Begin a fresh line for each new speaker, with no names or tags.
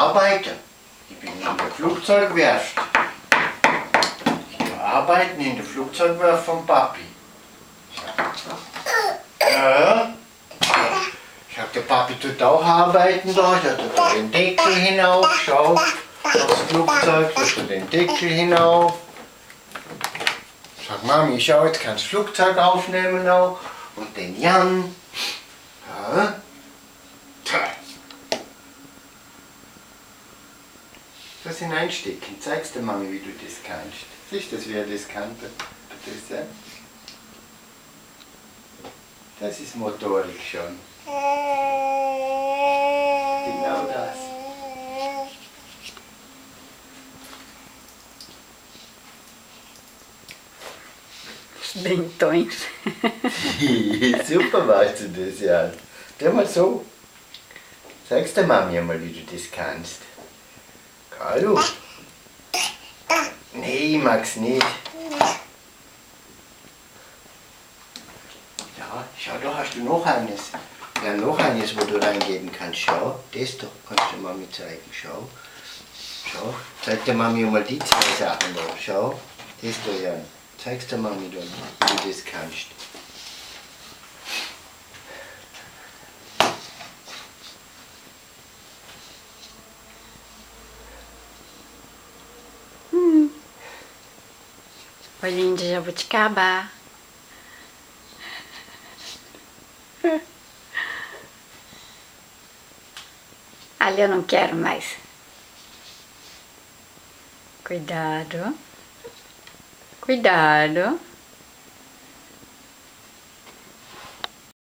arbeiten. Ich bin in der Flugzeugwerft. Ich arbeite in der Flugzeugwerft vom Papi. Ja. Ich hab der Papi tut auch arbeiten da. Der tut da den Deckel hinauf. Schau, das Flugzeug, da tut den Deckel hinauf. Sag Mami, schau, jetzt kannst du das Flugzeug aufnehmen auch. Und den Jan. Ja. Das hineinstecken. Zeigst der Mami, wie du das kannst. Siehst du, wie er das kann? Das ist Motorik schon. Genau das.
Bentões.
Super weißt du das, ja. Tu mal so. Sag's der Mami einmal, wie du das kannst. Carlo? Nee, ich mag's nicht. Ja, schau, da hast du noch eines. Ja, noch eines, wo du reingeben kannst. Schau, das da kannst du der Mami zeigen. Schau. Schau, zeig der Mami mal die zwei Sachen da. Schau, das da, Jan. Zeig's der Mami dann, wie du das kannst.
Olhinho de jabuticaba. Ali eu não quero mais. Cuidado. Cuidado.